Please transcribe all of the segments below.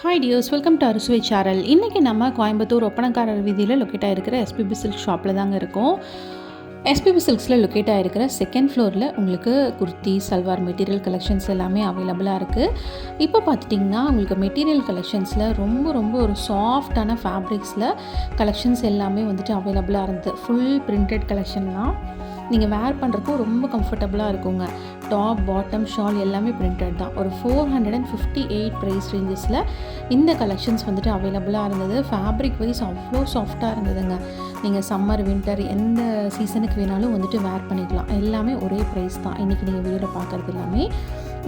Hi tears, welcome to அறுசுவை channel. இன்றைக்கி நம்ம கோயம்புத்தூர் ஒப்பனக்காரர் வீதியில் லொக்கேட் ஆகிருக்கிற எஸ்பிபி சில்க் ஷாப்பில் தாங்க இருக்கோம். எஸ்பிபி சில்க்ஸில் லொக்கேட் ஆகிருக்கிற செகண்ட் ஃப்ளோரில் உங்களுக்கு குர்த்தி, சல்வார் மெட்டீரியல் கலெக்ஷன்ஸ் எல்லாமே அவைலபிளாக இருக்குது. இப்போ பார்த்துட்டிங்கன்னா உங்களுக்கு மெட்டீரியல் கலெக்ஷன்ஸில் ரொம்ப ஒரு சாஃப்டான ஃபேப்ரிக்ஸில் கலெக்ஷன்ஸ் எல்லாமே வந்துட்டு அவைலபிளாக இருந்தது. ஃபுல் பிரிண்டட் கலெக்ஷன்லாம் நீங்கள் வேர் பண்ணுறதுக்கும் ரொம்ப கம்ஃபர்டபுளாக இருக்குங்க. டாப், பாட்டம், ஷால் எல்லாமே பிரிண்டட் தான். ஒரு 458 ப்ரைஸ் ரேஞ்சஸில் இந்த கலெக்ஷன்ஸ் வந்துட்டு அவைலபிளாக இருந்தது. ஃபேப்ரிக் வைஸ் அவ்வளோ சாஃப்டாக இருந்ததுங்க. நீங்கள் சம்மர், வின்டர் எந்த சீசனுக்கு வேணாலும் வந்துட்டு வேர் பண்ணிக்கலாம். எல்லாமே ஒரே ப்ரைஸ் தான். இன்றைக்கி நீங்கள் வீடியோவில் பார்க்குறது எல்லாமே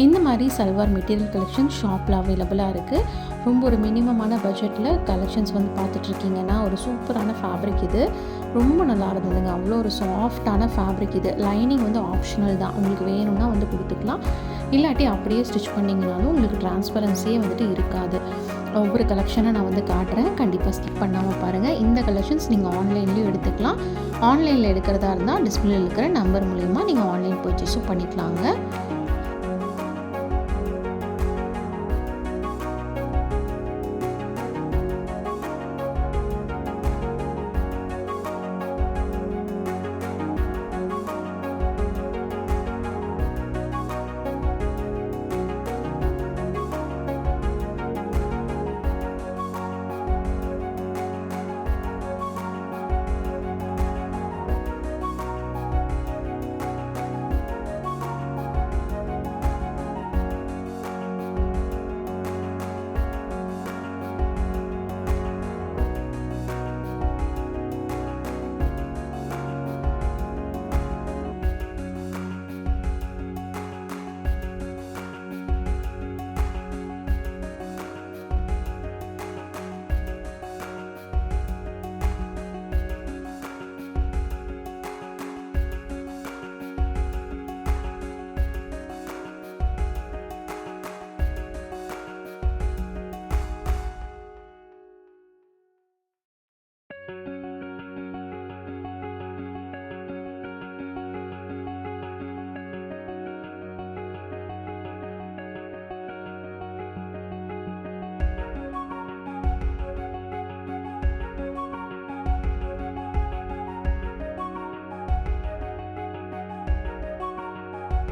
இந்த மாதிரி சல்வார் மெட்டீரியல் கலெக்ஷன் ஷாப்பில் அவைலபிளாக இருக்குது. ரொம்ப ஒரு மினிமமான பட்ஜெட்டில் கலெக்ஷன்ஸ் வந்து பார்த்துட்ருக்கீங்கன்னா ஒரு சூப்பரான ஃபேப்ரிக் இது. ரொம்ப நல்லா இருந்ததுங்க. அவ்வளோ ஒரு சாஃப்டான ஃபேப்ரிக் இது. லைனிங் வந்து ஆப்ஷனல் தான். உங்களுக்கு வேணும்னா வந்து கொடுத்துக்கலாம். இல்லாட்டி அப்படியே ஸ்டிச் பண்ணிங்கனாலும் உங்களுக்கு டிரான்ஸ்பரன்சியே வந்துட்டு இருக்காது. ஒவ்வொரு கலெக்ஷனை நான் வந்து காட்டுறேன். கண்டிப்பாக ஸ்கிப் பண்ணாமல் பாருங்கள். இந்த கலெக்ஷன்ஸ் நீங்கள் ஆன்லைன்லேயும் எடுத்துக்கலாம். ஆன்லைனில் எடுக்கிறதா இருந்தால் டிஸ்பிளேல இருக்கிற நம்பர் மூலிமா நீங்கள் ஆன்லைன் பர்ச்சேஸும் பண்ணிக்கலாங்க.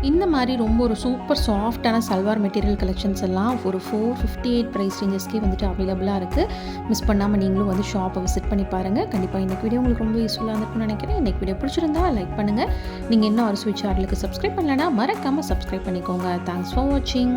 இந்த மாதிரி ரொம்ப ஒரு சூப்பர் சாஃப்டான சல்வார் மெட்டீரியல் கலெக்ஷன்ஸ் எல்லாம் ஒரு 458 ப்ரைஸ் ரேஞ்சஸ்க்கே வந்துட்டு அவைலபிளாக இருக்குது. மிஸ் பண்ணாமல் நீங்களும் வந்து ஷாப்பை விசிட் பண்ணி பாருங்கள். கண்டிப்பாக இன்றைக்கி வீடியோ உங்களுக்கு ரொம்ப யூஸ்ஃபுல்லாக இருந்திருக்கும்னு நினைக்கிறேன். இன்றைக்கி வீடியோ பிடிச்சிருந்தா லைக் பண்ணுங்கள். நீங்கள் இன்னும் அறுசுவை சேனலுக்கு சப்ஸ்கிரைப் பண்ணலைன்னா மறக்காமல் சப்ஸ்கிரைப் பண்ணிக்கோங்க. தேங்க்ஸ் ஃபார் வாட்சிங்.